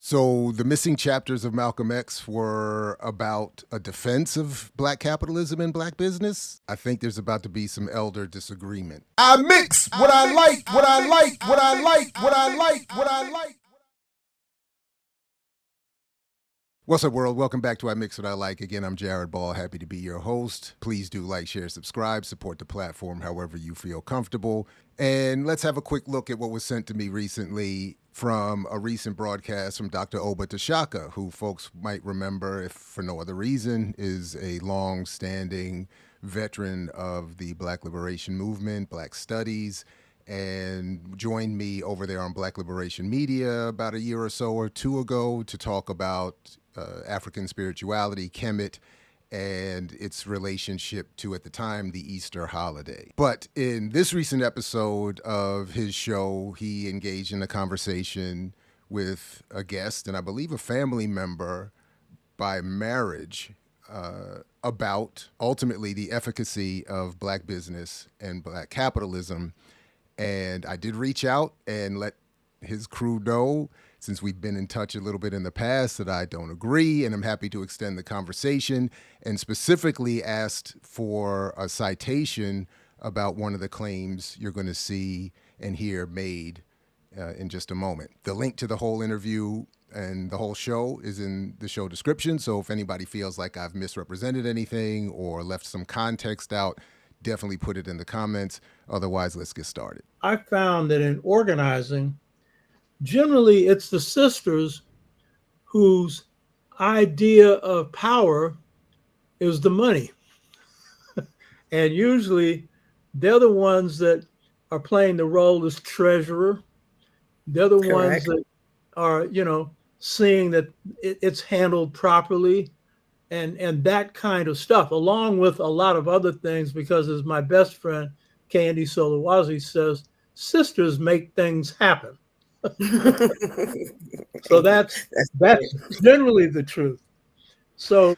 So the missing chapters of Malcolm X were about a defense of black capitalism and black business. I think there's about to be some elder disagreement. I mix what I like, what I like, what I like, what I like, what I like. What's up, world? Welcome back to I Mix What I Like. Again, I'm Jared Ball, happy to be your host. Please do like, share, subscribe, support the platform however you feel comfortable. And let's have a quick look at what was sent to me recently from a recent broadcast from Dr. Oba Tashaka, who folks might remember, if for no other reason, is a long-standing veteran of the Black Liberation Movement, Black Studies, and joined me over there on Black Liberation Media about a year or so or two ago to talk about African spirituality, Kemet, and its relationship to, at the time, the Easter holiday. But in this recent episode of his show, he engaged in a conversation with a guest and I believe a family member by marriage about ultimately the efficacy of black business and black capitalism. And I did reach out and let his crew know, since we've been in touch a little bit in the past, that I don't agree, and I'm happy to extend the conversation, and specifically asked for a citation about one of the claims you're going to see and hear made in just a moment. The link to the whole interview and the whole show is in the show description, so if anybody feels like I've misrepresented anything or left some context out, definitely put it in the comments. Otherwise, let's get started. I found that in organizing, generally it's the sisters whose idea of power is the money. And usually they're the ones that are playing the role as treasurer. They're the ones that are, seeing that it's handled properly and that kind of stuff, along with a lot of other things, because as my best friend, Candy Solowazi, says, sisters make things happen. So that's generally the truth. So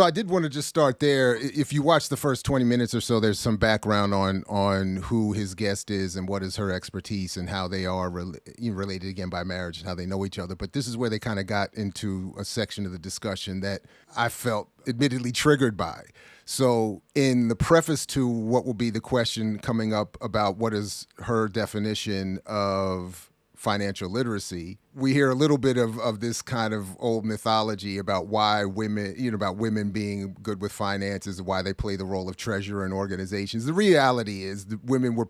I did want to just start there. If you watch the first 20 minutes or so, there's some background on who his guest is and what is her expertise and how they are related, again, by marriage and how they know each other. But this is where they kind of got into a section of the discussion that I felt admittedly triggered by. So in the preface to what will be the question coming up about what is her definition of financial literacy, we hear a little bit of this kind of old mythology about why women, about women being good with finances, why they play the role of treasurer in organizations. The reality is that women were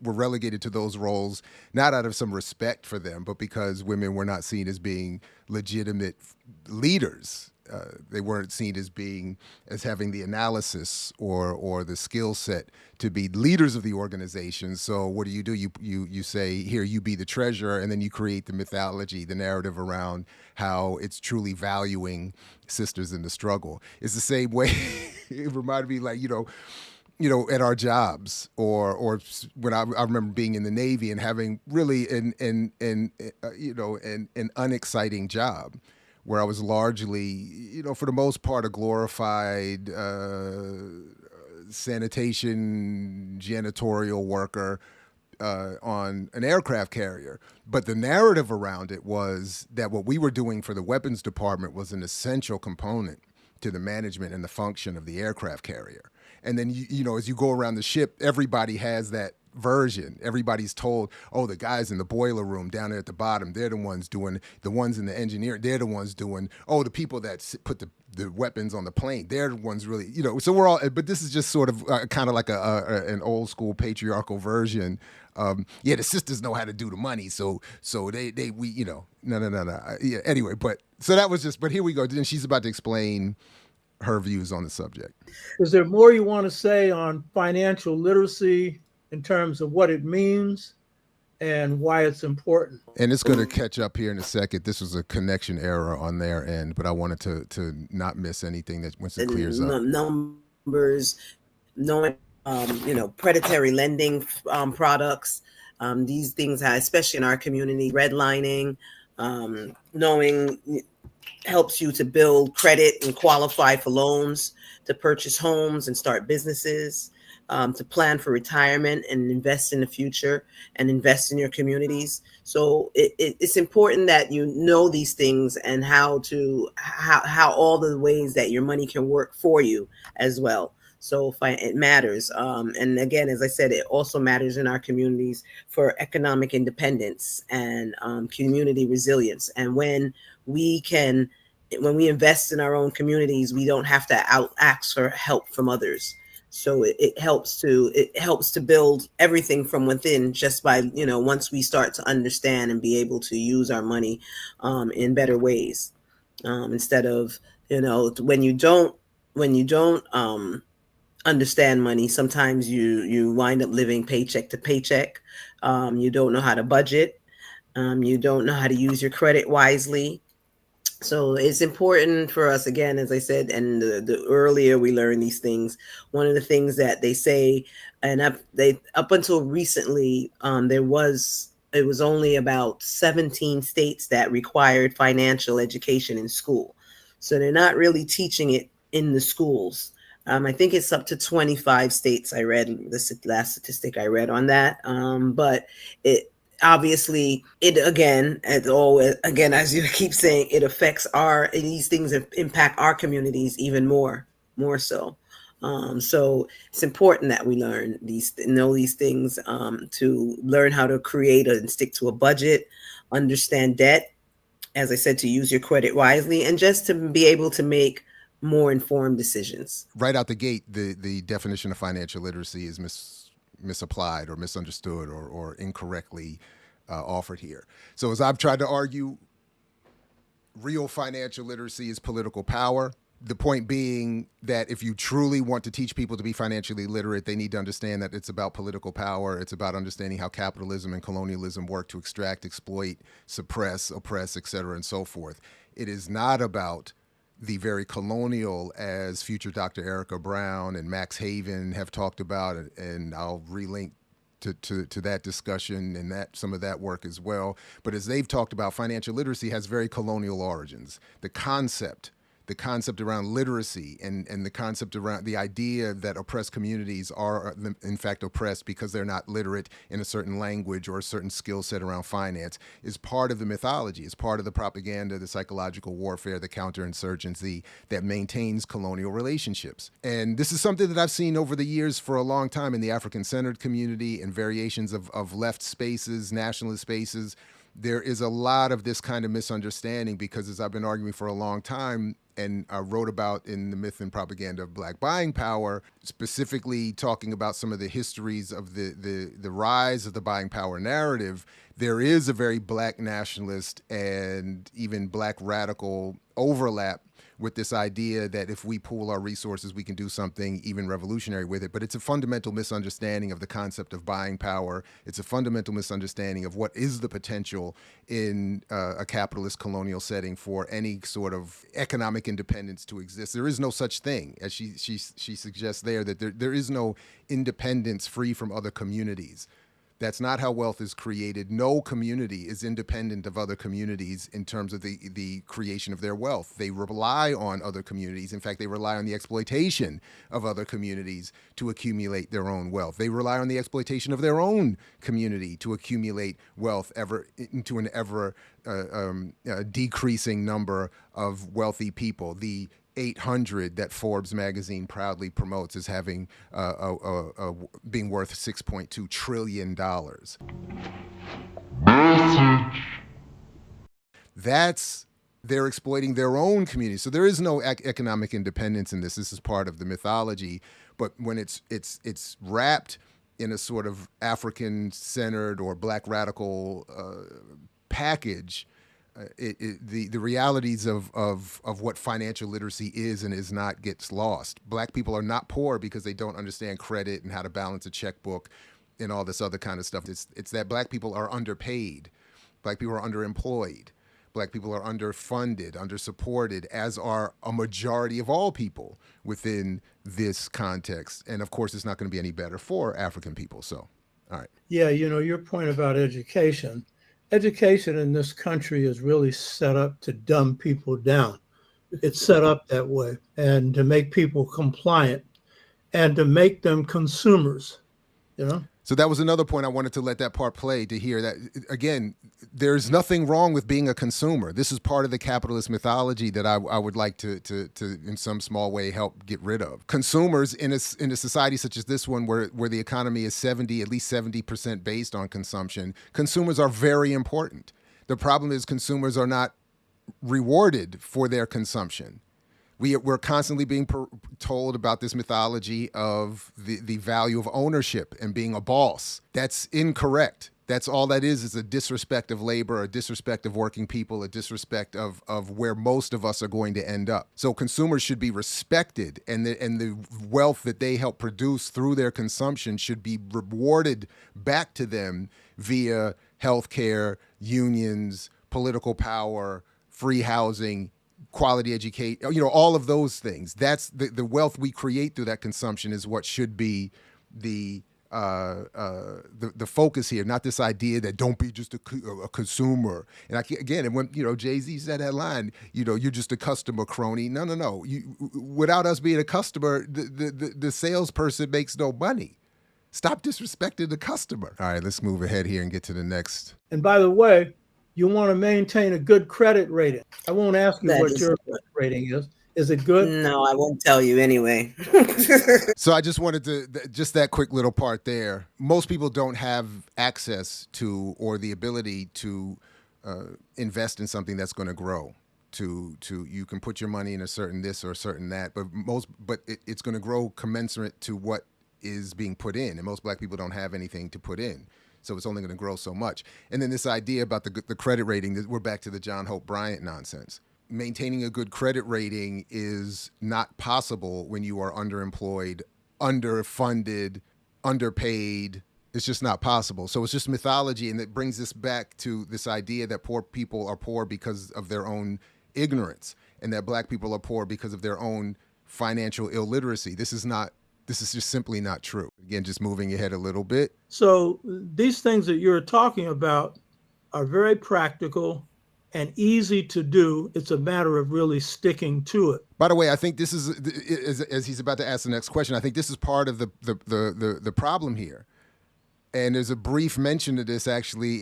relegated to those roles not out of some respect for them, but because women were not seen as being legitimate leaders. They weren't seen as having the analysis or the skill set to be leaders of the organization. So what do? You say, here, you be the treasurer, and then you create the mythology, the narrative around how it's truly valuing sisters in the struggle. It's the same way. It reminded me, like, at our jobs, or when I remember being in the Navy and having really an unexciting job, where I was largely, for the most part, a glorified sanitation, janitorial worker on an aircraft carrier. But the narrative around it was that what we were doing for the weapons department was an essential component to the management and the function of the aircraft carrier. And then, as you go around the ship, everybody has that version. Everybody's told, oh, the guys in the boiler room down there at the bottom, they're the ones doing, the ones in the engineer, they're the ones doing, oh, the people that put the weapons on the plane, they're the ones really, so we're all, but this is just sort of kind of like an old school patriarchal version. The sisters know how to do the money. So we, no. Yeah, anyway, but here we go. Then she's about to explain her views on the subject. Is there more you want to say on financial literacy in terms of what it means and why it's important? And it's going to catch up here in a second. This was a connection error on their end, but I wanted to not miss anything that once it clears up. Numbers, knowing, predatory lending products, these things, especially in our community, redlining, knowing helps you to build credit and qualify for loans to purchase homes and start businesses. to plan for retirement and invest in the future and invest in your communities. So it's important that you know these things and how all the ways that your money can work for you as well. So it matters. And again, as I said, it also matters in our communities for economic independence and community resilience. And when we invest in our own communities, we don't have to ask for help from others. So it helps to build everything from within, just by, once we start to understand and be able to use our money in better ways, instead of, when you don't understand money, sometimes you wind up living paycheck to paycheck. You don't know how to budget. You don't know how to use your credit wisely. So it's important for us, again, as I said, and the earlier we learn these things, one of the things that they say, and up until recently, it was only about 17 states that required financial education in school. So they're not really teaching it in the schools. I think it's up to 25 states. I read the last statistic I read on that. But obviously, as you keep saying, it affects these things impact our communities even more so. So it's important that we know these things, to learn how to create and stick to a budget, understand debt, as I said, to use your credit wisely, and just to be able to make more informed decisions. Right out the gate, the definition of financial literacy is misapplied or misunderstood or incorrectly offered here. So as I've tried to argue, real financial literacy is political power. The point being that if you truly want to teach people to be financially literate, they need to understand that it's about political power. It's about understanding how capitalism and colonialism work to extract, exploit, suppress, oppress, et cetera, and so forth. It is not about the very colonial, as future Dr. Erica Brown and Max Haven have talked about, and I'll relink to that discussion and some of that work as well. But as they've talked about, financial literacy has very colonial origins. The concept around literacy and the concept around the idea that oppressed communities are in fact oppressed because they're not literate in a certain language or a certain skill set around finance is part of the mythology. It's part of the propaganda, the psychological warfare, the counterinsurgency that maintains colonial relationships. And this is something that I've seen over the years for a long time in the African-centered community and variations of left spaces, nationalist spaces. There is a lot of this kind of misunderstanding because, as I've been arguing for a long time, and I wrote about in The Myth and Propaganda of Black Buying Power, specifically talking about some of the histories of the rise of the buying power narrative, there is a very Black nationalist and even Black radical overlap with this idea that if we pool our resources, we can do something even revolutionary with it. But it's a fundamental misunderstanding of the concept of buying power. It's a fundamental misunderstanding of what is the potential in a capitalist colonial setting for any sort of economic independence to exist. There is no such thing, as she suggests there, that there is no independence free from other communities. That's not how wealth is created. No community is independent of other communities in terms of the creation of their wealth. They rely on other communities. In fact, they rely on the exploitation of other communities to accumulate their own wealth. They rely on the exploitation of their own community to accumulate wealth into an ever decreasing number of wealthy people. The 800 that Forbes magazine proudly promotes as having being worth $6.2 trillion. They're exploiting their own community. So there is no economic independence in this. This is part of the mythology. But when it's wrapped in a sort of African-centered or Black radical package, the realities of what financial literacy is and is not gets lost. Black people are not poor because they don't understand credit and how to balance a checkbook and all this other kind of stuff. It's that Black people are underpaid. Black people are underemployed. Black people are underfunded, undersupported, as are a majority of all people within this context. And of course, it's not going to be any better for African people. So, all right. Yeah, your point about education. Education in this country is really set up to dumb people down. It's set up that way and to make people compliant. and to make them consumers, you know? So that was another point I wanted to let that part play, to hear that, again, there's nothing wrong with being a consumer. This is part of the capitalist mythology that I would like to in some small way help get rid of. Consumers in a society such as this one, where the economy is at least 70% based on consumption, consumers are very important. The problem is consumers are not rewarded for their consumption. We're constantly being told about this mythology of the value of ownership and being a boss. That's incorrect. That's all that is a disrespect of labor, a disrespect of working people, a disrespect of where most of us are going to end up. So consumers should be respected, and the wealth that they help produce through their consumption should be rewarded back to them via healthcare, unions, political power, free housing, quality education, all of those things. That's the wealth we create through that consumption is what should be the focus here, not this idea that don't be just a consumer. And and when Jay-Z said that line, you're just a customer crony. No. Without us being a customer, the salesperson makes no money. Stop disrespecting the customer. All right, let's move ahead here and get to the next. And by the way, you want to maintain a good credit rating. I won't ask you what your credit rating is. Is it good? No, I won't tell you anyway. So I just wanted to, just that quick little part there. Most people don't have access to or the ability to invest in something that's going to grow. You can put your money in a certain this or a certain that, but it's going to grow commensurate to what is being put in. And most Black people don't have anything to put in. So it's only going to grow so much. And then this idea about the credit rating, we're back to the John Hope Bryant nonsense. Maintaining a good credit rating is not possible when you are underemployed, underfunded, underpaid. It's just not possible. So it's just mythology, and it brings us back to this idea that poor people are poor because of their own ignorance, and that Black people are poor because of their own financial illiteracy. This is just simply not true. Again, just moving ahead a little bit. So these things that you're talking about are very practical and easy to do. It's a matter of really sticking to it. By the way, I think this is, as he's about to ask the next question, I think this is part of the problem here. And there's a brief mention of this actually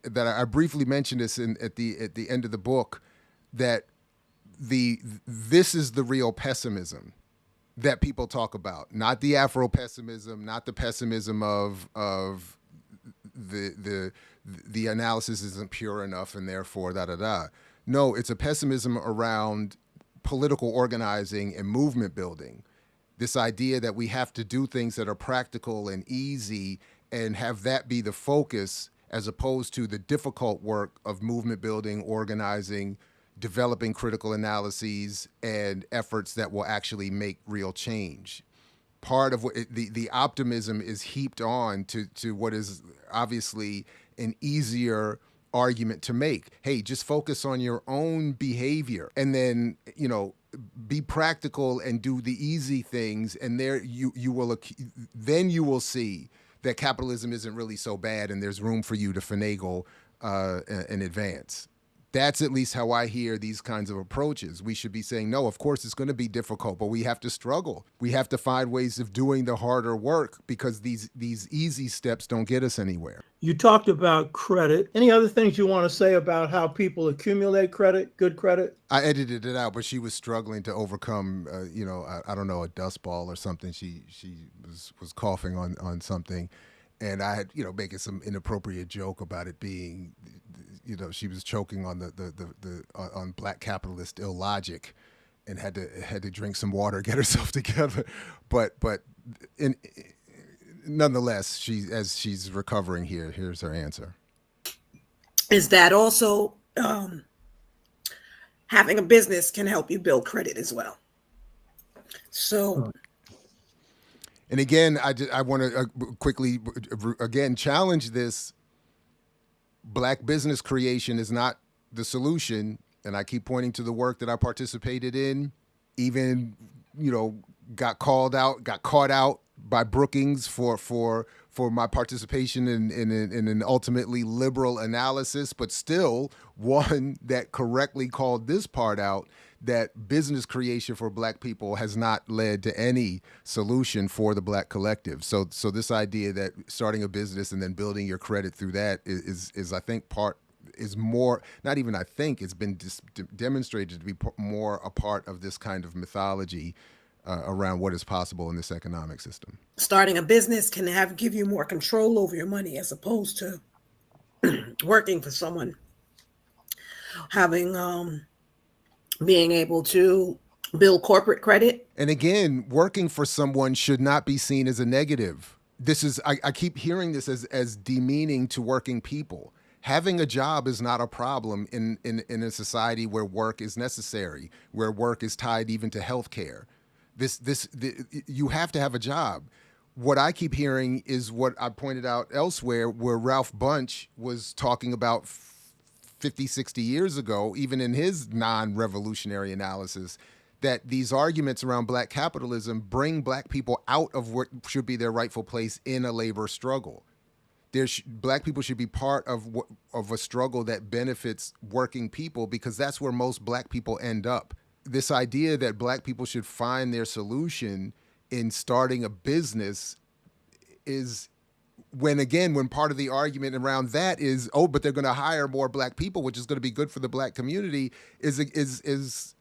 that I briefly mentioned this at the end of the book, that this is the real pessimism that people talk about, not the Afro-pessimism, not the pessimism of the analysis isn't pure enough and therefore da-da-da. No, it's a pessimism around political organizing and movement building. This idea that we have to do things that are practical and easy and have that be the focus, as opposed to the difficult work of movement building, organizing, developing critical analyses and efforts that will actually make real change. Part of what the optimism is heaped on to what is obviously an easier argument to make. Hey, just focus on your own behavior, and then be practical and do the easy things, and then you will see that capitalism isn't really so bad, and there's room for you to finagle and advance. That's at least how I hear these kinds of approaches. We should be saying, no, of course it's going to be difficult, but we have to struggle. We have to find ways of doing the harder work, because these easy steps don't get us anywhere. You talked about credit. Any other things you want to say about how people accumulate credit, good credit? I edited it out, but she was struggling to overcome, I don't know, a dust ball or something. She was coughing on something, and I had, making some inappropriate joke about it being, she was choking on on Black capitalist illogic, and had to drink some water, get herself together. But nonetheless, as she's recovering here, here's her answer. Is that also having a business can help you build credit as well? So. And again, I want to quickly again challenge this. Black business creation is not the solution, and I keep pointing to the work that I participated in. Even got caught out by Brookings for my participation in an ultimately liberal analysis, but still one that correctly called this part out, that business creation for Black people has not led to any solution for the Black collective. So this idea that starting a business and then building your credit through that is I think is more, not even I think, it's been demonstrated to be more a part of this kind of mythology around what is possible in this economic system. Starting a business can give you more control over your money as opposed to working for someone. Being able to build corporate credit. And again, working for someone should not be seen as a negative. This is, I keep hearing this as demeaning to working people. Having a job is not a problem in a society where work is necessary, where work is tied even to healthcare. You have to have a job. What I keep hearing is what I pointed out elsewhere, where Ralph Bunche was talking about 50, 60 years ago, even in his non-revolutionary analysis, that these arguments around Black capitalism bring Black people out of what should be their rightful place in a labor struggle. Black people should be part of a struggle that benefits working people, because that's where most Black people end up. This idea that Black people should find their solution in starting a business is when part of the argument around that is, but they're going to hire more Black people, which is going to be good for the Black community, is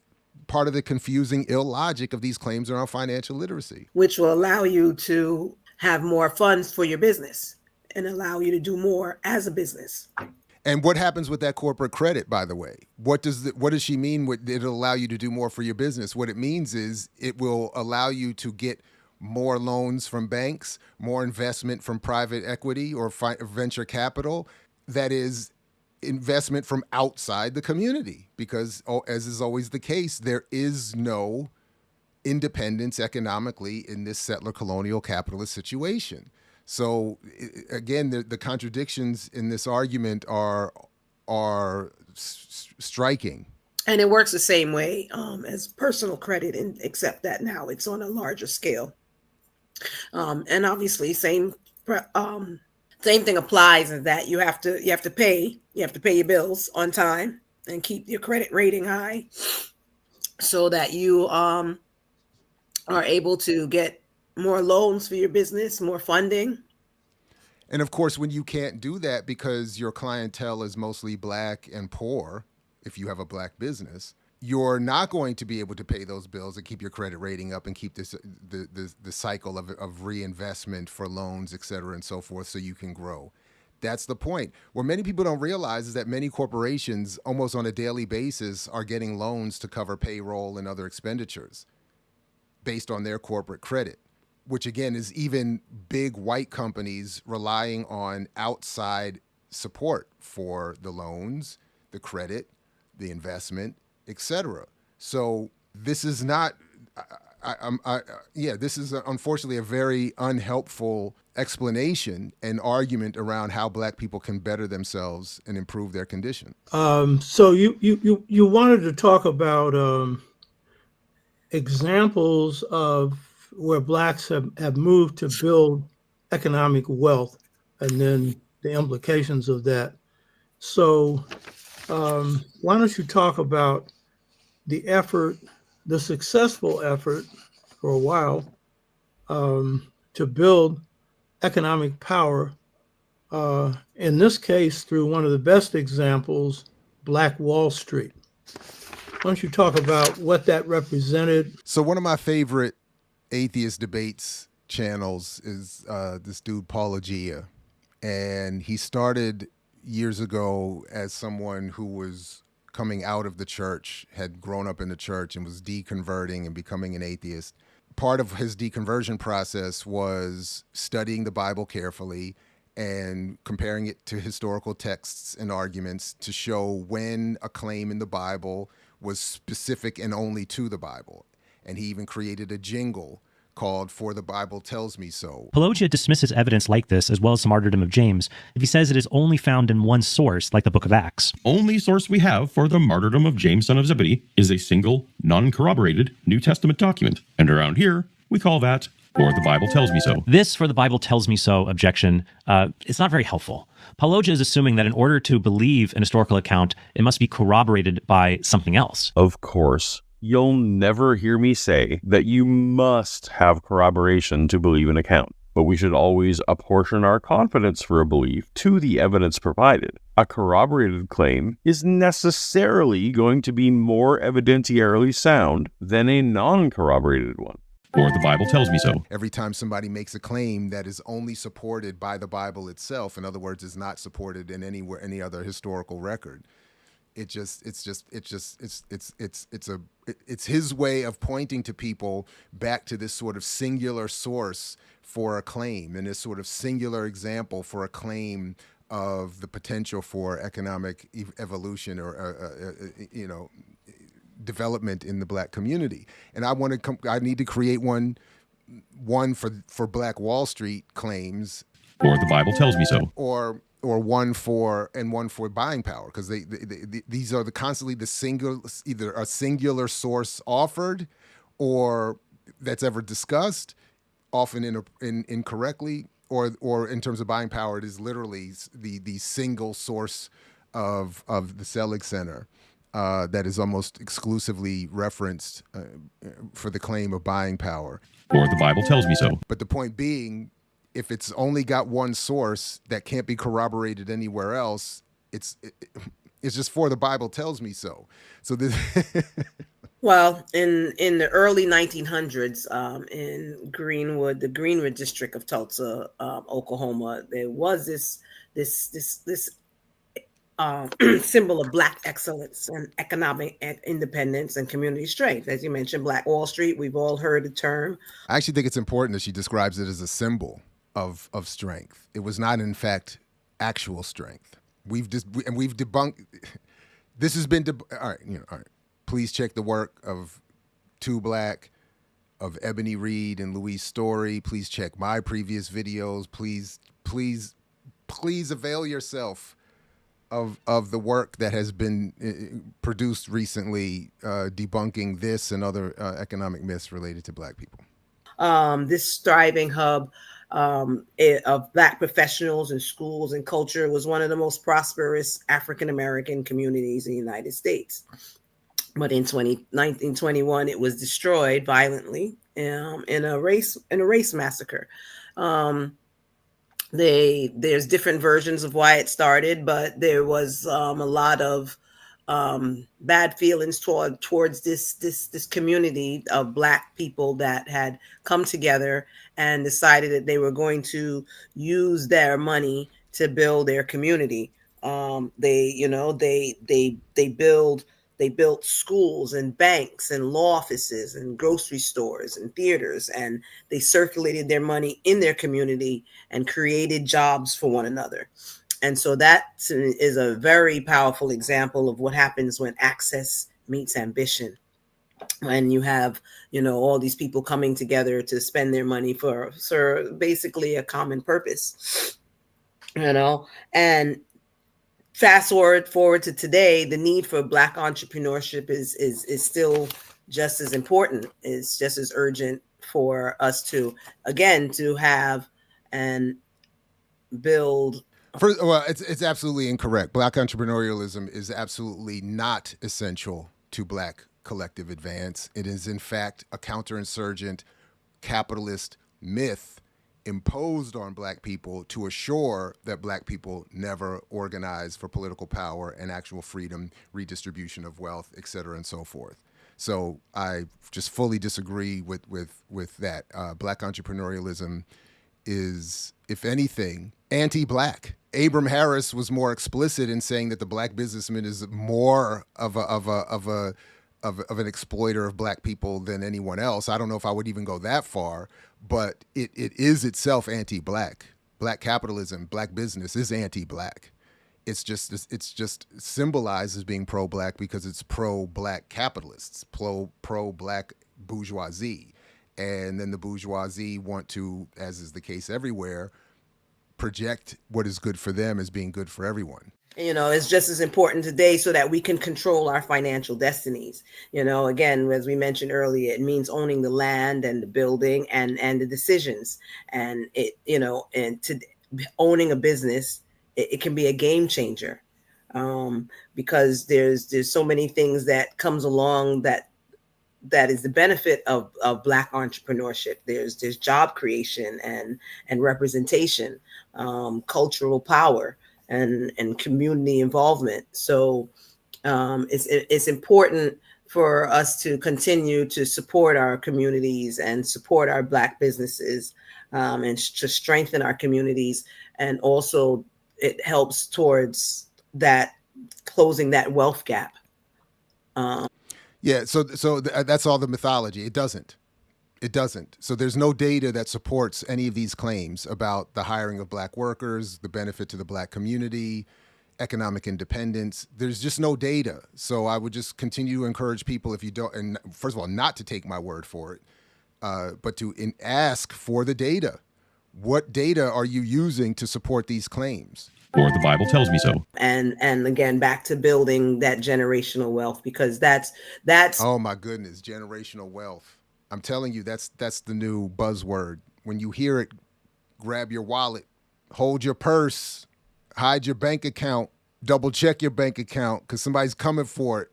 part of the confusing illogic of these claims around financial literacy. Which will allow you to have more funds for your business and allow you to do more as a business. And what happens with that corporate credit, by the way? What does she mean with it'll allow you to do more for your business? What it means is it will allow you to get more loans from banks, more investment from private equity or venture capital. That is investment from outside the community, because as is always the case, there is no independence economically in this settler colonial capitalist situation. So again, the contradictions in this argument are striking. And it works the same way as personal credit, except that now it's on a larger scale. And obviously, same thing applies, in that you have to pay your bills on time and keep your credit rating high, so that you are able to get more loans for your business, more funding. And of course, when you can't do that because your clientele is mostly Black and poor, if you have a Black business, you're not going to be able to pay those bills and keep your credit rating up and keep the cycle of reinvestment for loans, et cetera, and so forth, so you can grow. That's the point. What many people don't realize is that many corporations, almost on a daily basis, are getting loans to cover payroll and other expenditures based on their corporate credit, which again is even big white companies relying on outside support for the loans, the credit, the investment, etc. So this is not, this is unfortunately a very unhelpful explanation and argument around how Black people can better themselves and improve their condition. So you wanted to talk about examples of where Blacks have moved to build economic wealth, and then the implications of that. So why don't you talk about the successful effort for a while to build economic power, in this case through one of the best examples, Black Wall Street. Why don't you talk about what that represented? So one of my favorite atheist debates channels is this dude Paul Agia, and he started years ago as someone who was coming out of the church, had grown up in the church and was deconverting and becoming an atheist. Part of his deconversion process was studying the Bible carefully and comparing it to historical texts and arguments to show when a claim in the Bible was specific and only to the Bible. And he even created a jingle called "For the Bible Tells Me So." Pelagia dismisses evidence like this, as well as the martyrdom of James, if he says it is only found in one source, like the Book of Acts. Only source we have for the martyrdom of James, son of Zebedee, is a single, non-corroborated New Testament document. And around here, we call that For the Bible tells me so. This "for the Bible tells me so" objection, it's not very helpful. Paulogia is assuming that in order to believe an historical account, it must be corroborated by something else. Of course, you'll never hear me say that you must have corroboration to believe an account, but we should always apportion our confidence for a belief to the evidence provided. A corroborated claim is necessarily going to be more evidentiarily sound than a non-corroborated one. For the Bible tells me so. Every time somebody makes a claim that is only supported by the Bible itself, in other words, is not supported in any other historical record, it's his way of pointing to people back to this sort of singular source for a claim, and this sort of singular example for a claim of the potential for economic evolution or development in the Black community. And I need to create one for Black Wall Street claims, For the Bible tells me so. or one for buying power, because these are constantly either a singular source offered or that's ever discussed, often incorrectly, or in terms of buying power, it is literally the single source of the Selig Center that is almost exclusively referenced for the claim of buying power. For the Bible tells me so. But the point being, if it's only got one source that can't be corroborated anywhere else, it's just for the Bible tells me so. So this. Well, in the early 1900s, in Greenwood, the Greenwood district of Tulsa, Oklahoma, there was this symbol of Black excellence and economic independence and community strength. As you mentioned, Black Wall Street, we've all heard the term. I actually think it's important that she describes it as a symbol of strength. It was not, in fact, actual strength. We've debunked. This has been all right. Please check the work of Two Black, of Ebony Reed and Louise Story. Please check my previous videos. Please avail yourself of the work that has been produced recently, debunking this and other economic myths related to Black people. This thriving hub of Black professionals and schools and culture was one of the most prosperous African-American communities in the United States. But in 1921, it was destroyed violently in a race massacre. There's different versions of why it started, but there was a lot of bad feelings towards this community of Black people that had come together and decided that they were going to use their money to build their community. They built schools and banks and law offices and grocery stores and theaters, and they circulated their money in their community and created jobs for one another. And so that is a very powerful example of what happens when access meets ambition. When you have, all these people coming together to spend their money for basically a common purpose, and fast forward to today, the need for Black entrepreneurship is still just as important. It's just as urgent for us to have and build. It's absolutely incorrect. Black entrepreneurialism is absolutely not essential to Black collective advance. It is, in fact, a counterinsurgent capitalist myth imposed on Black people to assure that Black people never organize for political power and actual freedom, redistribution of wealth, et cetera, and so forth. So I just fully disagree with that. Black entrepreneurialism is, if anything, anti-Black. Abram Harris was more explicit in saying that the Black businessman is more of an exploiter of Black people than anyone else. I don't know if I would even go that far, but it is itself anti-Black. Black capitalism, Black business is anti-Black. It's just symbolized as being pro-Black because it's pro-Black capitalists, pro-Black bourgeoisie. And then the bourgeoisie want to, as is the case everywhere, project what is good for them as being good for everyone. It's just as important today so that we can control our financial destinies. Again, as we mentioned earlier, it means owning the land and the building and the decisions. And owning a business, it can be a game changer, because there's so many things that comes along that is the benefit of Black entrepreneurship. There's job creation and representation, cultural power, and community involvement. So it's important for us to continue to support our communities and support our Black businesses, and to strengthen our communities. And also it helps towards that closing that wealth gap. Yeah, so that's all the mythology. It doesn't. It doesn't. So there's no data that supports any of these claims about the hiring of Black workers, the benefit to the Black community, economic independence. There's just no data. So I would just continue to encourage people, if you don't, and first of all, not to take my word for it, but to ask for the data. What data are you using to support these claims? For the Bible tells me so. And again, back to building that generational wealth, because that's Oh my goodness, generational wealth. I'm telling you, that's the new buzzword. When you hear it, grab your wallet, hold your purse, hide your bank account, double check your bank account, because somebody's coming for it.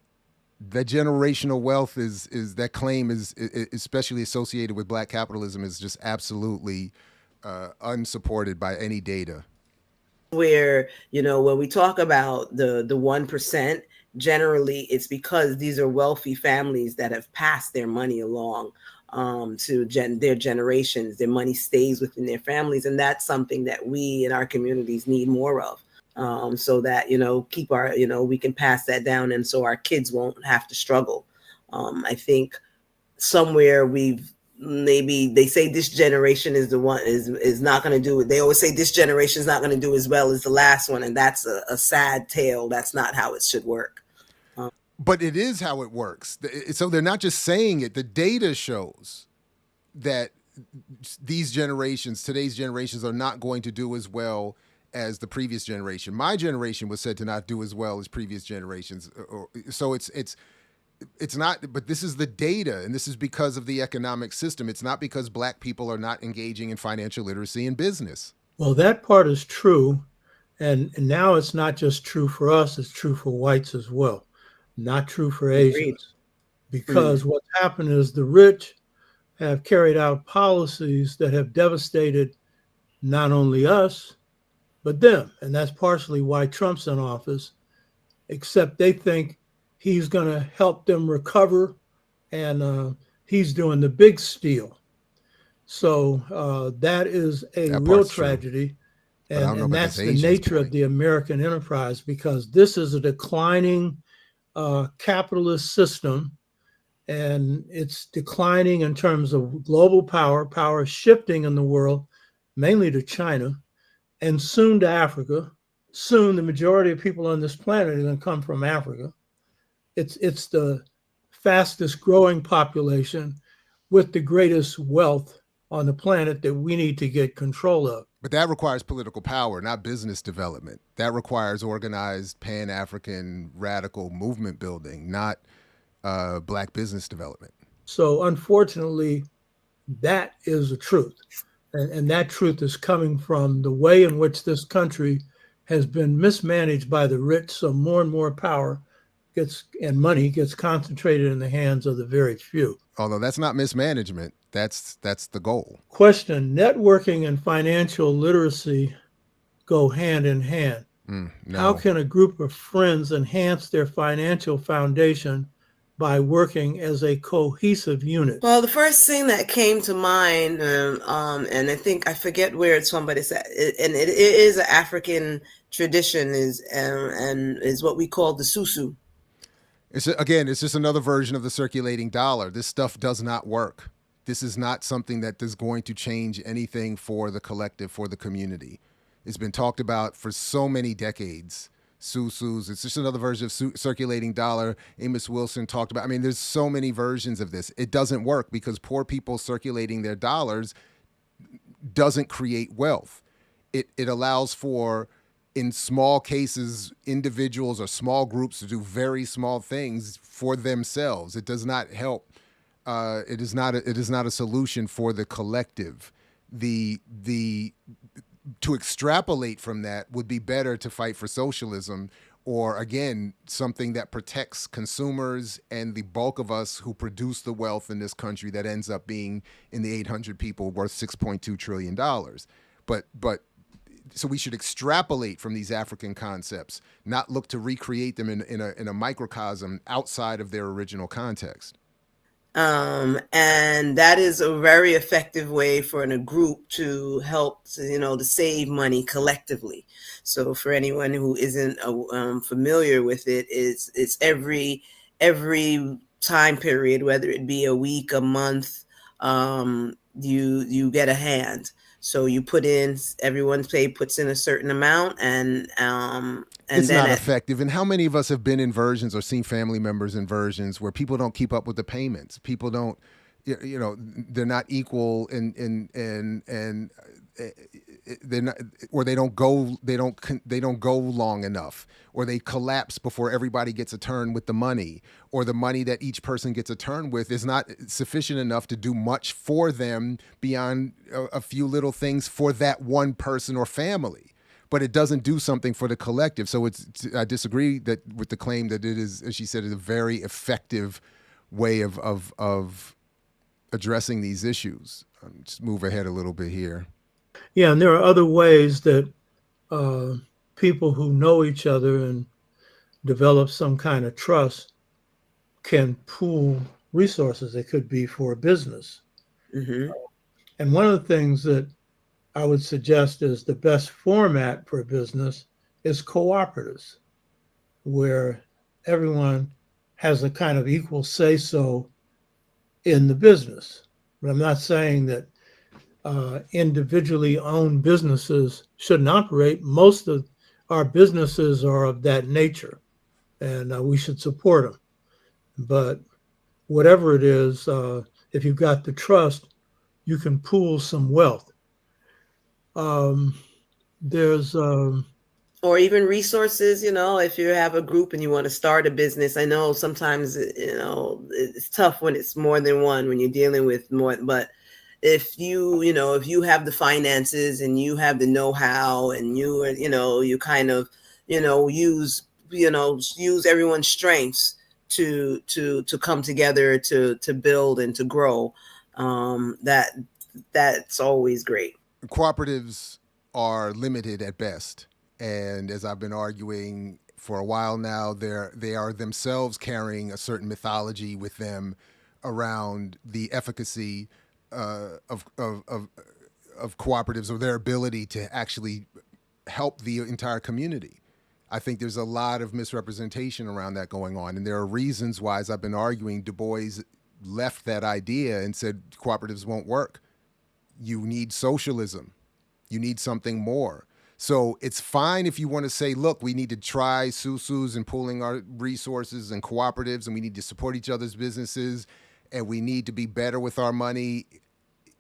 That generational wealth is that claim is especially associated with Black capitalism, is just absolutely unsupported by any data. Where, when we talk about the 1%, generally it's because these are wealthy families that have passed their money along to their generations. Their money stays within their families, and that's something that we in our communities need more of, so that keep our we can pass that down, and so our kids won't have to struggle. I think somewhere maybe they say this generation is the one is not going to do it. They always say this generation is not going to do as well as the last one, and that's a sad tale. That's not how it should work. But it is how it works. So they're not just saying it. The data shows that today's generations are not going to do as well as the previous generation. My generation was said to not do as well as previous generations. So it's not, but this is the data, and this is because of the economic system. It's not because Black people are not engaging in financial literacy and business. Well, that part is true. And now it's not just true for us, it's true for whites as well. Not true for Asians. Because what's happened is the rich have carried out policies that have devastated not only us, but them. And that's partially why Trump's in office, except they think he's going to help them recover, and he's doing the big steal. So that is a real tragedy. And that's the nature of the American enterprise, because this is a declining capitalist system, and it's declining in terms of global power shifting in the world, mainly to China, and soon to Africa. Soon, the majority of people on this planet are going to come from Africa. It's the fastest growing population with the greatest wealth on the planet that we need to get control of. But that requires political power, not business development. That requires organized pan-African radical movement building, not Black business development. So unfortunately, that is the truth. And that truth is coming from the way in which this country has been mismanaged by the rich. So more and more power and money gets concentrated in the hands of the very few. Although that's not mismanagement, that's the goal. Question: networking and financial literacy go hand in hand. No. How can a group of friends enhance their financial foundation by working as a cohesive unit? Well, the first thing that came to mind, and I think I forget where it's from, but it's and it is an African tradition, and is what we call the susu. It's just another version of the circulating dollar. This stuff does not work. This is not something that is going to change anything for the collective, for the community. It's been talked about for so many decades. Susus, it's just another version of circulating dollar. Amos Wilson talked about, there's so many versions of this. It doesn't work because poor people circulating their dollars doesn't create wealth. It allows for in small cases, individuals or small groups to do very small things for themselves. It does not help. It is not a solution for the collective. To extrapolate from that would be better to fight for socialism, or again, something that protects consumers and the bulk of us who produce the wealth in this country that ends up being in the 800 people worth $6.2 trillion. But so we should extrapolate from these African concepts, not look to recreate them in a microcosm outside of their original context. And that is a very effective way for a group to help, to save money collectively. So for anyone who isn't familiar with it, it's every time period, whether it be a week, a month, you get a hand. So you put in, everyone's pay puts in a certain amount, and it's not effective. And how many of us have been in versions or seen family members in versions where people don't keep up with the payments? People don't, they're not equal, and they're not, or they don't go long enough, or they collapse before everybody gets a turn with the money, or the money that each person gets a turn with is not sufficient enough to do much for them beyond a few little things for that one person or family. But it doesn't do something for the collective. So I disagree with the claim that it is, as she said, is a very effective way of addressing these issues. Just move ahead a little bit here. Yeah, and there are other ways that people who know each other and develop some kind of trust can pool resources. It could be for a business. Mm-hmm. And one of the things that I would suggest is the best format for a business is cooperatives, where everyone has a kind of equal say-so in the business. But I'm not saying that individually owned businesses shouldn't operate. Most of our businesses are of that nature, and we should support them. But whatever it is, if you've got the trust, you can pool some wealth. There's or even resources, if you have a group and you want to start a business. I know sometimes, it's tough when it's more than one, when you're dealing with more, but if you have the finances and you have the know-how, and you kind of, use everyone's strengths to come together to build and to grow, that's always great. Cooperatives are limited at best. And as I've been arguing for a while now, they are themselves carrying a certain mythology with them around the efficacy of cooperatives, or their ability to actually help the entire community. I think there's a lot of misrepresentation around that going on. And there are reasons why, as I've been arguing, Du Bois left that idea and said cooperatives won't work. You need socialism. You need something more. So it's fine if you want to say, look, we need to try SUSUs and pooling our resources and cooperatives, and we need to support each other's businesses, and we need to be better with our money,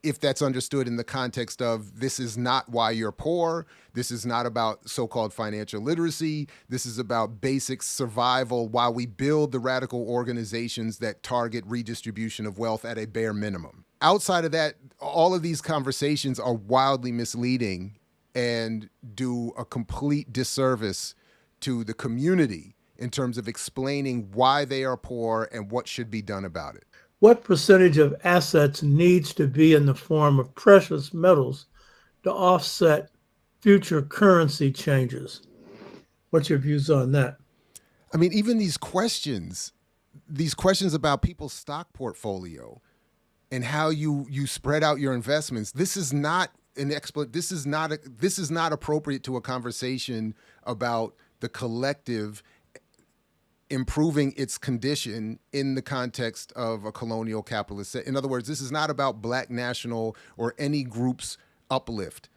if that's understood in the context of, this is not why you're poor. This is not about so-called financial literacy. This is about basic survival while we build the radical organizations that target redistribution of wealth at a bare minimum. Outside of that, all of these conversations are wildly misleading and do a complete disservice to the community in terms of explaining why they are poor and what should be done about it. What percentage of assets needs to be in the form of precious metals to offset future currency changes? What's your views on that? I mean, even these questions about people's stock portfolio and how you spread out your investments, this is not appropriate to a conversation about the collective improving its condition in the context of a colonial capitalist. In other words, this is not about Black national or any group's uplift.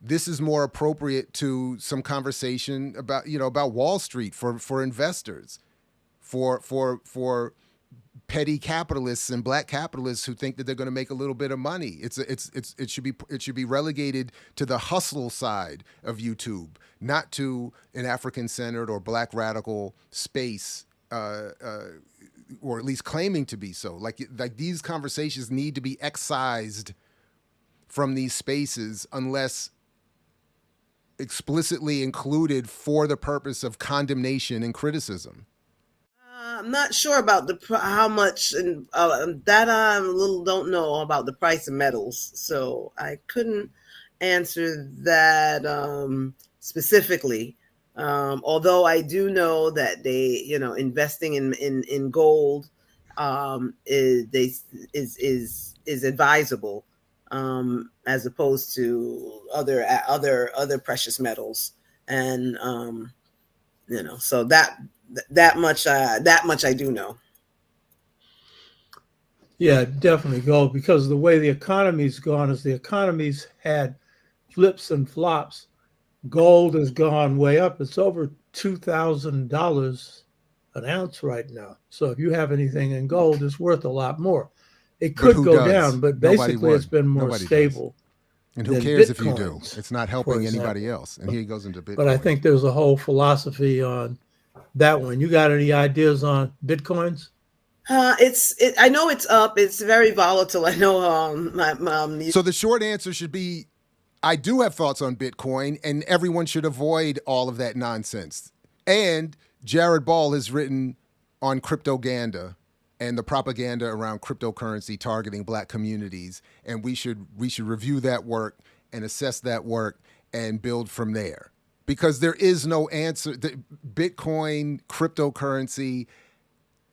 This is more appropriate to some conversation about Wall Street for investors, for petty capitalists and black capitalists who think that they're going to make a little bit of money. It should be relegated to the hustle side of YouTube, not to an African-centered or black radical space, or at least claiming to be so. Like these conversations need to be excised from these spaces unless explicitly included for the purpose of condemnation and criticism. I'm not sure about how much, and that I don't know about the price of metals, so I couldn't answer that specifically. Although I do know that they, investing in gold is advisable, as opposed to other precious metals, and so that much I do know. Yeah, definitely gold, because the way the economy's gone is the economy's had flips and flops. Gold has gone way up. It's over $2,000 an ounce right now. So if you have anything in gold, it's worth a lot more. It could go down, but basically it's been more stable. And who cares if you do? It's not helping anybody else. And here he goes into Bitcoin. But I think there's a whole philosophy on that one. You got any ideas on Bitcoins? I know it's up. It's very volatile. I know. So the short answer should be, I do have thoughts on Bitcoin, and everyone should avoid all of that nonsense. And Jared Ball has written on cryptoganda and the propaganda around cryptocurrency targeting black communities, and we should review that work and assess that work and build from there. Because there is no answer. Bitcoin, cryptocurrency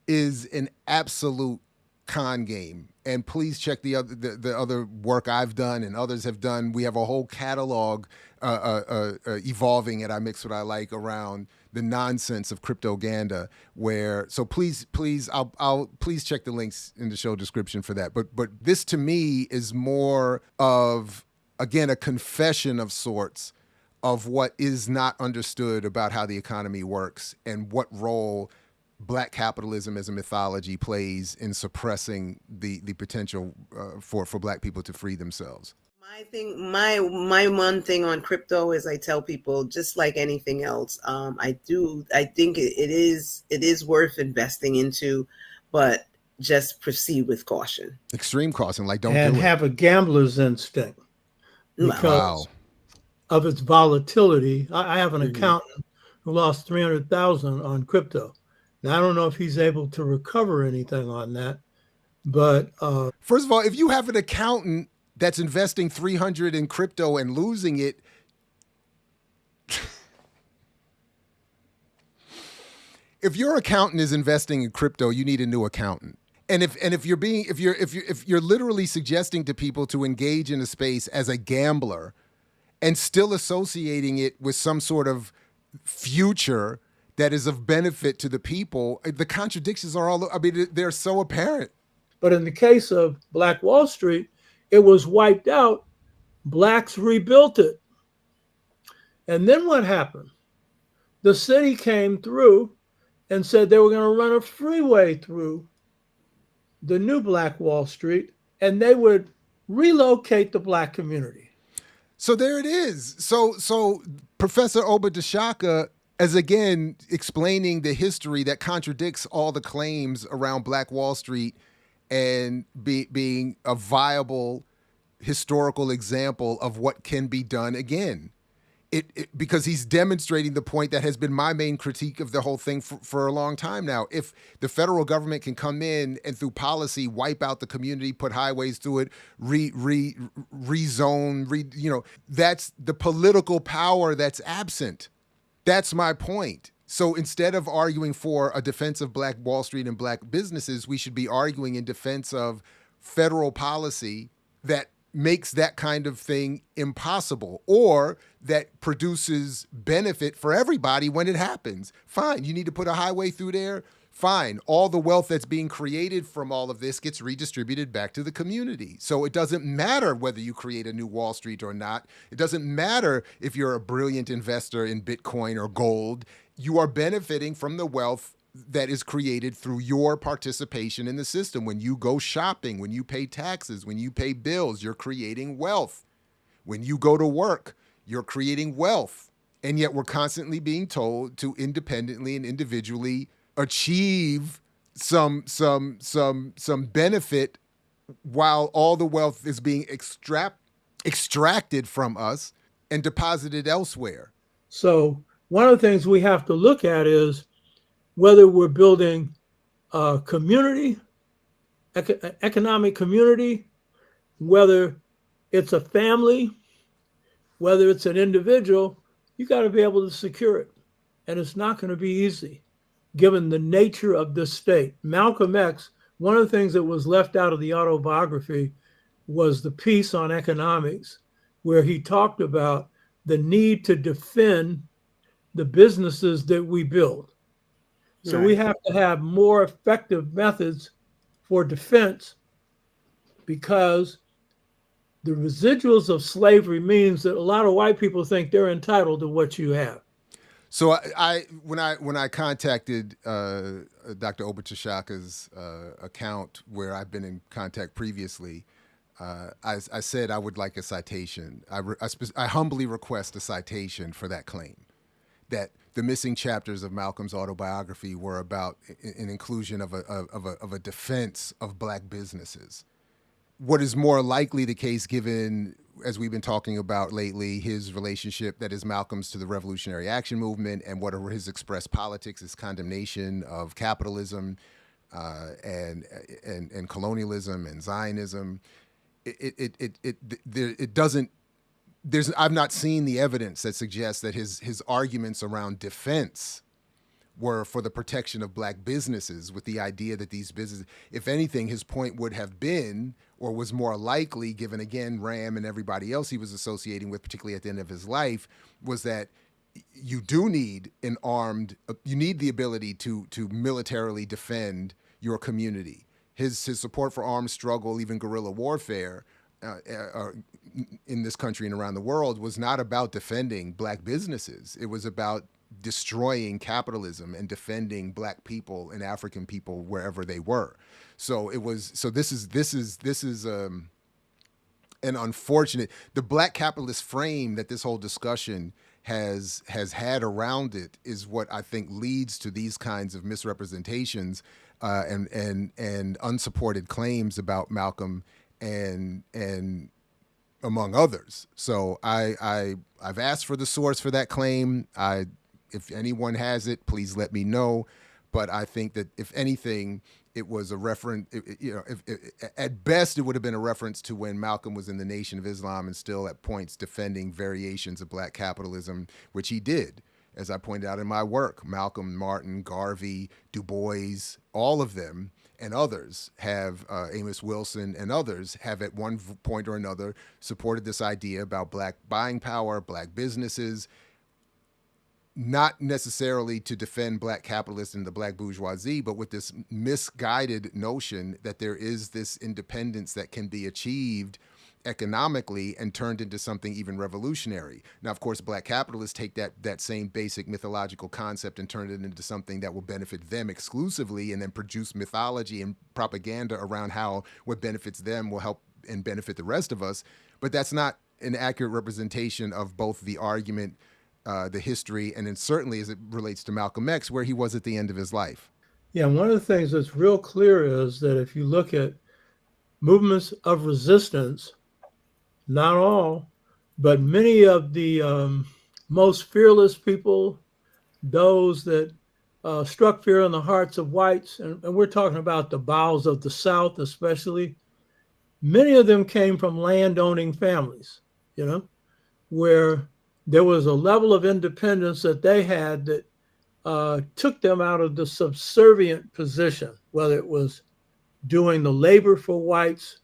is an absolute con game. And please check the other work I've done and others have done. We have a whole catalog evolving at I Mix What I Like around the nonsense of cryptoganda. So please check the links in the show description for that. But this to me is more of, again, a confession of sorts of what is not understood about how the economy works and what role black capitalism as a mythology plays in suppressing the potential for black people to free themselves. My one thing on crypto is I tell people, just like anything else, I think it is worth investing into, but just proceed with caution. Extreme caution, like don't and do it. Have a gambler's instinct because of its volatility. I have an accountant who lost $300,000 on crypto. Now, I don't know if he's able to recover anything on that, but first of all, if you have an accountant that's investing $300 in crypto and losing it, if your accountant is investing in crypto, you need a new accountant. And if you're literally suggesting to people to engage in a space as a gambler and still associating it with some sort of future that is of benefit to the people, the contradictions are they're so apparent. But in the case of Black Wall Street, it was wiped out. Blacks rebuilt it. And then what happened? The city came through and said they were going to run a freeway through the new Black Wall Street, and they would relocate the black community. So there it is. So Professor Obadeshaka, as again explaining the history that contradicts all the claims around Black Wall Street and being a viable historical example of what can be done again. Because he's demonstrating the point that has been my main critique of the whole thing for a long time now. If the federal government can come in and through policy wipe out the community, put highways through it, rezone, that's the political power that's absent. That's my point. So instead of arguing for a defense of Black Wall Street and black businesses, we should be arguing in defense of federal policy that makes that kind of thing impossible, or that produces benefit for everybody when it happens. Fine, you need to put a highway through there. Fine, all the wealth that's being created from all of this gets redistributed back to the community. So it doesn't matter whether you create a new Wall Street or not. It doesn't matter if you're a brilliant investor in Bitcoin or gold. You are benefiting from the wealth that is created through your participation in the system. When you go shopping, when you pay taxes, when you pay bills, you're creating wealth. When you go to work, you're creating wealth. And yet we're constantly being told to independently and individually achieve some benefit while all the wealth is being extracted from us and deposited elsewhere. So one of the things we have to look at is whether we're building a community, economic community, whether it's a family, whether it's an individual, you got to be able to secure it. And it's not going to be easy given the nature of this state. Malcolm X, one of the things that was left out of the autobiography was the piece on economics, where he talked about the need to defend the businesses that we build. So Right. we have to have more effective methods for defense, because the residuals of slavery means that a lot of white people think they're entitled to what you have. So when I contacted Dr. Obachashaka's account, where I've been in contact previously, I said I would like a citation. I humbly request a citation for that claim, that the missing chapters of Malcolm's autobiography were about an inclusion of a defense of black businesses. What is more likely the case, given, as we've been talking about lately, his relationship that is Malcolm's to the Revolutionary Action Movement, and what are his expressed politics, his condemnation of capitalism and colonialism and Zionism. It doesn't. I've not seen the evidence that suggests that his arguments around defense were for the protection of black businesses, with the idea that these businesses, if anything, his point would have been, or was more likely, given again Ram and everybody else he was associating with, particularly at the end of his life, was that you do need you need the ability to militarily defend your community. His support for armed struggle, even guerrilla warfare, in this country and around the world, was not about defending black businesses. It was about destroying capitalism and defending black people and African people wherever they were. So this is an unfortunate, the black capitalist frame that this whole discussion has had around it is what I think leads to these kinds of misrepresentations and unsupported claims about Malcolm and among others. So I've asked for the source for that claim. If anyone has it, please let me know. But I think that if anything, it was a reference. At best, it would have been a reference to when Malcolm was in the Nation of Islam and still at points defending variations of black capitalism, which he did, as I pointed out in my work. Malcolm, Martin, Garvey, Du Bois, all of them and others have, Amos Wilson and others have at one point or another supported this idea about black buying power, black businesses, not necessarily to defend black capitalists and the black bourgeoisie, but with this misguided notion that there is this independence that can be achieved economically and turned into something even revolutionary. Now, of course, black capitalists take that same basic mythological concept and turn it into something that will benefit them exclusively, and then produce mythology and propaganda around how what benefits them will help and benefit the rest of us. But that's not an accurate representation of both the argument, the history, and then certainly as it relates to Malcolm X, where he was at the end of his life. Yeah, one of the things that's real clear is that if you look at movements of resistance, not all, but many of the most fearless people, those that struck fear in the hearts of whites, and we're talking about the bowels of the South especially, many of them came from land-owning families, where there was a level of independence that they had that took them out of the subservient position, whether it was doing the labor for whites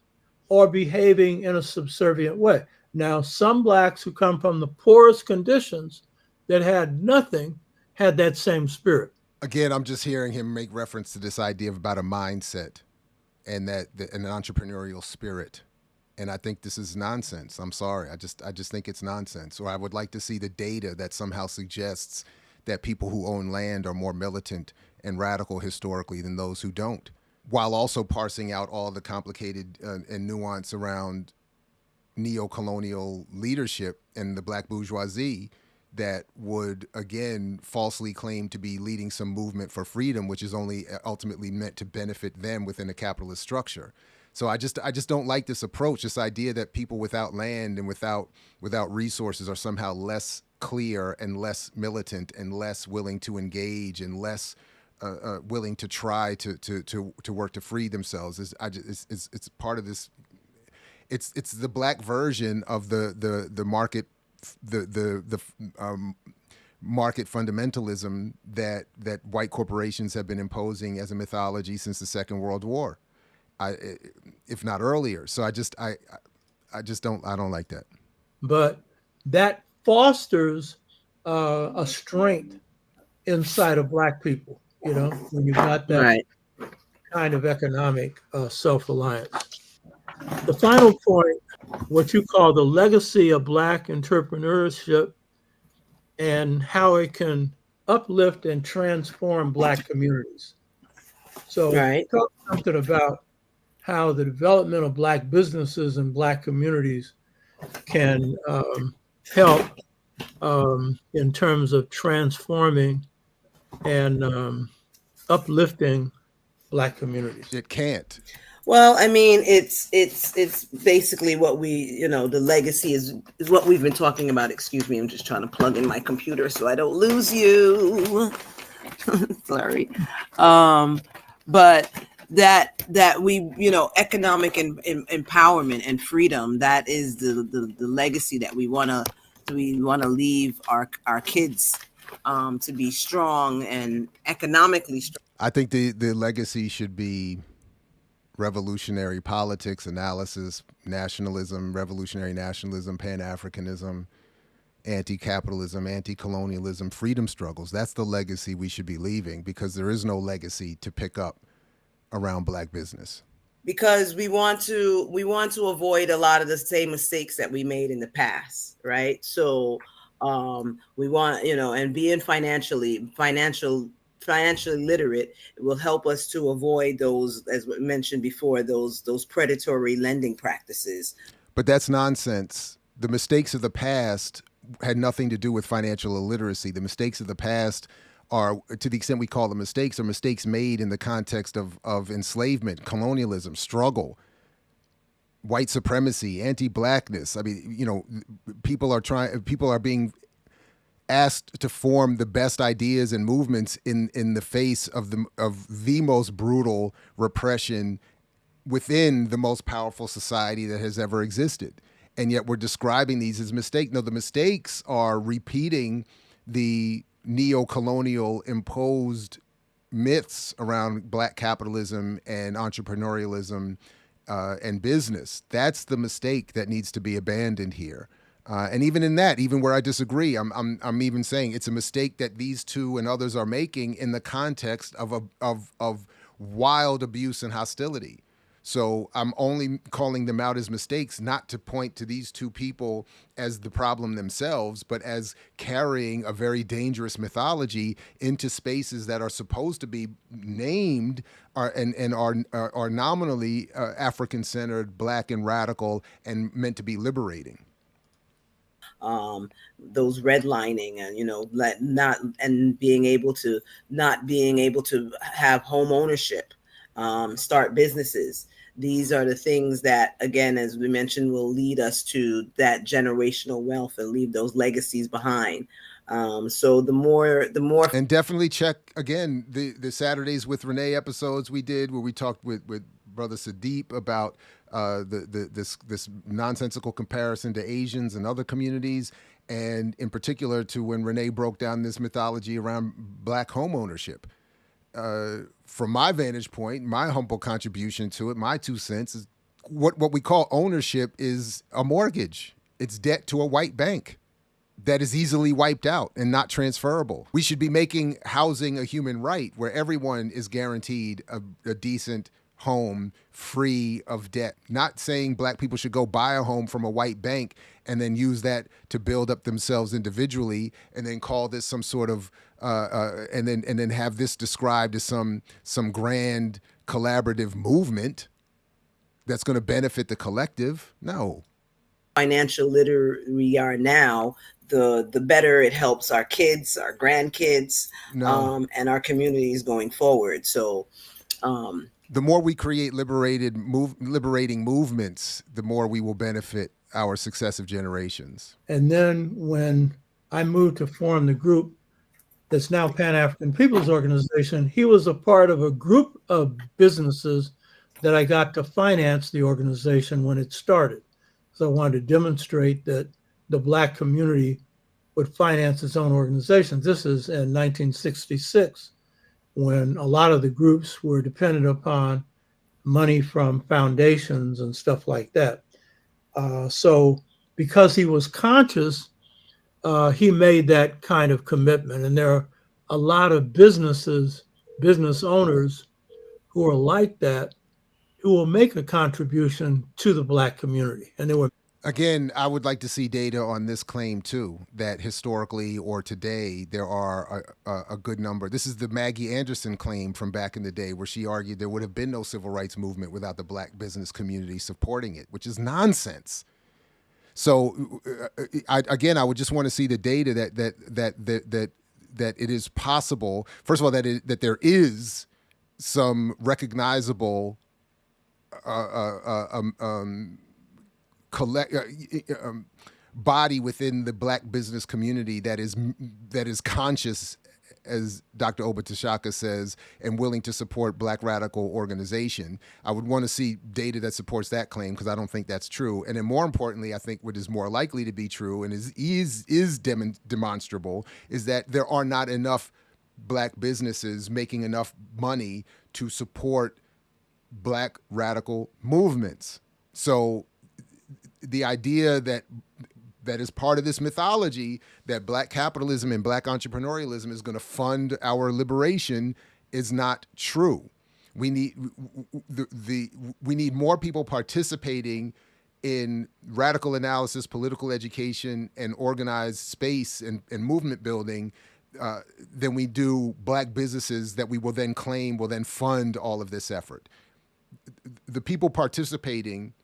or behaving in a subservient way. Now, some blacks who come from the poorest conditions that had nothing had that same spirit. Again, I'm just hearing him make reference to this idea of about a mindset and an entrepreneurial spirit. And I think this is nonsense. I'm sorry. I just think it's nonsense. Or I would like to see the data that somehow suggests that people who own land are more militant and radical historically than those who don't, while also parsing out all the complicated and nuance around neo-colonial leadership and the black bourgeoisie that would again falsely claim to be leading some movement for freedom, which is only ultimately meant to benefit them within a capitalist structure. So I just don't like this approach, this idea that people without land and without resources are somehow less clear and less militant and less willing to engage and less willing to try to work to free themselves. It's part of this. It's the black version of the market, the market fundamentalism that white corporations have been imposing as a mythology since the Second World War, if not earlier. So I don't like that. But that fosters a strength inside of black people. You know, when you've got that Right. kind of economic self-reliance. The final point, what you call the legacy of black entrepreneurship and how it can uplift and transform black communities. So Right. talk something about how the development of black businesses and black communities can help in terms of transforming and uplifting black communities. It can't. Well, I mean, it's basically what we, the legacy is what we've been talking about. Excuse me, I'm just trying to plug in my computer so I don't lose you. Sorry. But that we, economic empowerment and freedom, that is the legacy that we want to leave our kids to be strong and economically strong. I think the legacy should be revolutionary politics, analysis, nationalism, revolutionary nationalism, pan-africanism, anti-capitalism, anti-colonialism, freedom struggles. That's the legacy we should be leaving, because there is no legacy to pick up around black business. Because we want to avoid a lot of the same mistakes that we made in the past, right? So we want, and being financially literate, it will help us to avoid those, as mentioned before, those predatory lending practices. But that's nonsense. The mistakes of the past had nothing to do with financial illiteracy. The mistakes of the past are, to the extent we call them mistakes, are mistakes made in the context of enslavement, colonialism, struggle, white supremacy, anti-blackness. I mean, people are being asked to form the best ideas and movements in the face of the most brutal repression within the most powerful society that has ever existed. And yet we're describing these as mistakes. No, the mistakes are repeating the neo-colonial imposed myths around black capitalism and entrepreneurialism and business. That's the mistake that needs to be abandoned here. And even in that, even where I disagree, I'm even saying it's a mistake that these two and others are making in the context of wild abuse and hostility. So I'm only calling them out as mistakes, not to point to these two people as the problem themselves, but as carrying a very dangerous mythology into spaces that are supposed to be named and are nominally African-centered, black and radical, and meant to be liberating. Those redlining and not being able to have home ownership, start businesses. These are the things that, again, as we mentioned, will lead us to that generational wealth and leave those legacies behind. So the more, and definitely check again the Saturdays with Renee episodes we did where we talked with Brother Sadeep about this nonsensical comparison to Asians and other communities, and in particular to when Renee broke down this mythology around black home ownership. From my vantage point, my humble contribution to it, my 2 cents, is what we call ownership is a mortgage. It's debt to a white bank that is easily wiped out and not transferable. We should be making housing a human right where everyone is guaranteed a decent home free of debt. Not saying black people should go buy a home from a white bank and then use that to build up themselves individually and then call this some sort of and then have this described as some grand collaborative movement that's going to benefit the collective. No. Financial literate we are now, the better it helps our kids, our grandkids, and our communities going forward. So the more we create liberating movements, the more we will benefit our successive generations. And then when I moved to form the group that's now Pan-African People's Organization, he was a part of a group of businesses that I got to finance the organization when it started. So I wanted to demonstrate that the Black community would finance its own organizations. This is in 1966, when a lot of the groups were dependent upon money from foundations and stuff like that. So because he was conscious, he made that kind of commitment. And there are a lot of business owners who are like that, who will make a contribution to the Black community. And they were. Again, I would like to see data on this claim too, that historically or today, there are a good number. This is the Maggie Anderson claim from back in the day, where she argued there would have been no civil rights movement without the Black business community supporting it, which is nonsense. So I would just want to see the data that it is possible. First of all, that there is some recognizable body within the Black business community that is conscious, as Dr. Obatashaka says, and willing to support Black radical organization. I would want to see data that supports that claim, because I don't think that's true. And then more importantly, I think what is more likely to be true and is demonstrable is that there are not enough Black businesses making enough money to support Black radical movements. So the idea that is part of this mythology that Black capitalism and Black entrepreneurialism is going to fund our liberation is not true. We need more people participating in radical analysis, political education, and organized space and movement building than we do Black businesses that we will then claim will then fund all of this effort. The people participating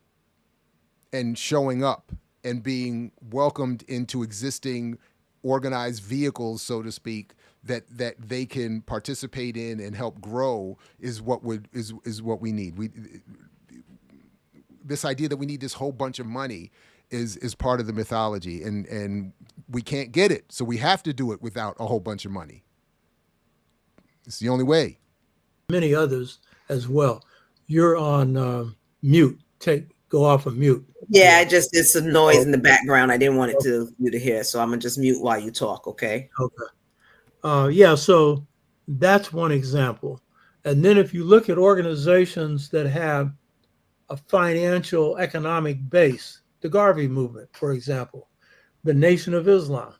and showing up and being welcomed into existing organized vehicles, so to speak, that they can participate in and help grow is what we need. This idea that we need this whole bunch of money is part of the mythology, and we can't get it, so we have to do it without a whole bunch of money. It's the only way. Many others as well. You're on mute. Go off of mute. Yeah, I just did some noise in the background. I didn't want you to hear, so I'm gonna just mute while you talk. Okay. Okay. Yeah. So that's one example. And then if you look at organizations that have a financial economic base, the Garvey movement, for example, the Nation of Islam,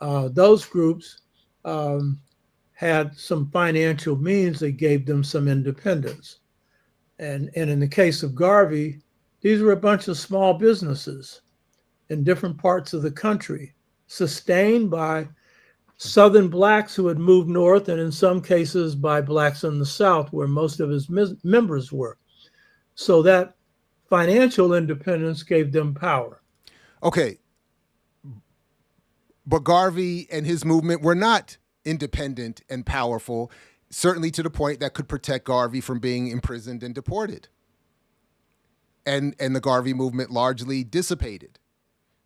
those groups had some financial means that gave them some independence. And in the case of Garvey, these were a bunch of small businesses in different parts of the country, sustained by Southern Blacks who had moved north, and in some cases by Blacks in the South, where most of his members were. So that financial independence gave them power. Okay. But Garvey and his movement were not independent and powerful, certainly to the point that could protect Garvey from being imprisoned and deported. And the Garvey movement largely dissipated.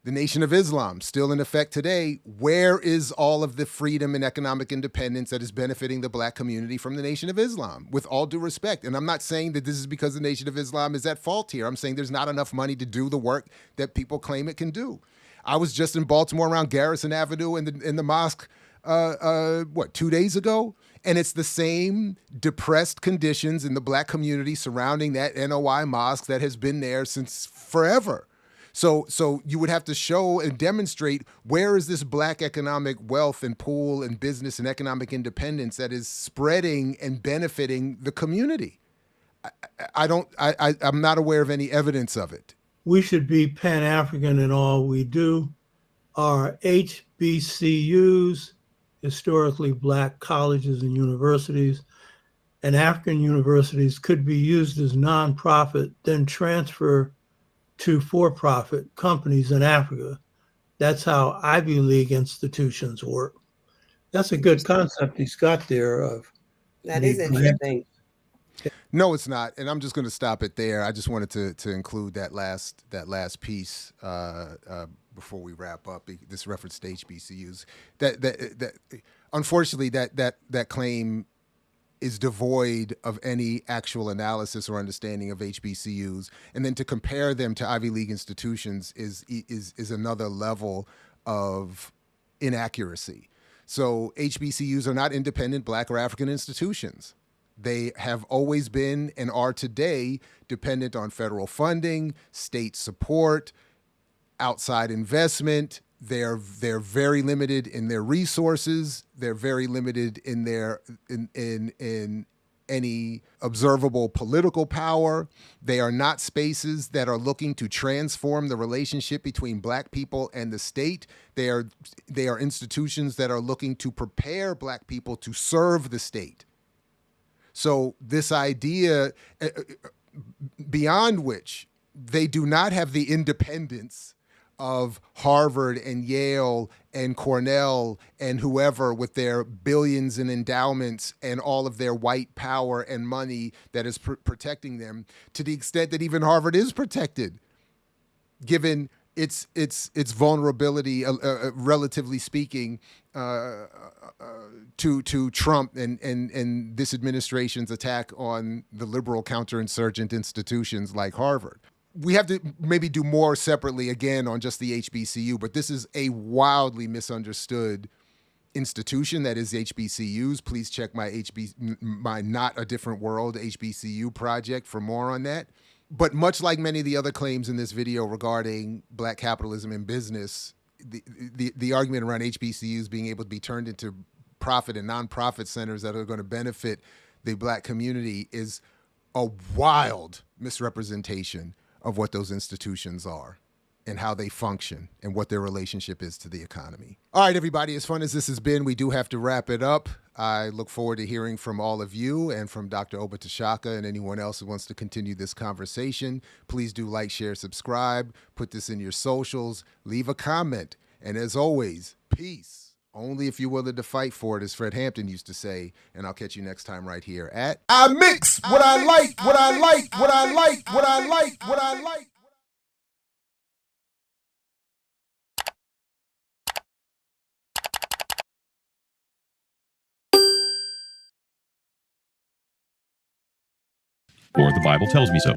The Nation of Islam, still in effect today. Where is all of the freedom and economic independence that is benefiting the Black community from the Nation of Islam? With all due respect. And I'm not saying that this is because the Nation of Islam is at fault here. I'm saying there's not enough money to do the work that people claim it can do. I was just in Baltimore around Garrison Avenue in the mosque, 2 days ago? And it's the same depressed conditions in the Black community surrounding that NOI mosque that has been there since forever. So you would have to show and demonstrate where is this Black economic wealth and pool and business and economic independence that is spreading and benefiting the community. I'm not aware of any evidence of it. We should be Pan-African in all we do. Our HBCUs historically black colleges and universities, and African universities could be used as nonprofit, then transfer to for-profit companies in Africa. That's how Ivy League institutions work. That's a good concept he's got there of That the is interesting. No, it's not, and I'm just going to stop it there. I just wanted to include that last piece before we wrap up. This reference to HBCUs. That unfortunately that claim is devoid of any actual analysis or understanding of HBCUs, and then to compare them to Ivy League institutions is another level of inaccuracy. So HBCUs are not independent Black or African institutions. They have always been and are today dependent on federal funding, state support, outside investment. They're very limited in their resources. They're very limited in their in any observable political power. They are not spaces that are looking to transform the relationship between Black people and the state. They are institutions that are looking to prepare Black people to serve the state. So this idea, beyond which they do not have the independence of Harvard and Yale and Cornell and whoever with their billions in endowments and all of their white power and money that is protecting them, to the extent that even Harvard is protected, given its vulnerability, relatively speaking, to Trump and this administration's attack on the liberal counterinsurgent institutions like Harvard. We have to maybe do more separately again on just the HBCU, but this is a wildly misunderstood institution that is HBCUs. Please check my Not a Different World HBCU project for more on that. But much like many of the other claims in this video regarding Black capitalism and business, the argument around HBCUs being able to be turned into profit and nonprofit centers that are going to benefit the Black community is a wild misrepresentation of what those institutions are and how they function and what their relationship is to the economy. All right, everybody, as fun as this has been, we do have to wrap it up. I look forward to hearing from all of you and from Dr. Obatashaka and anyone else who wants to continue this conversation. Please do like, share, subscribe, put this in your socials, leave a comment. And as always, peace. Only if you're willing to fight for it, as Fred Hampton used to say. And I'll catch you next time right here at I Mix What I Like, What I Like, What I Like, What I Like, What I Like. Or the Bible tells me so.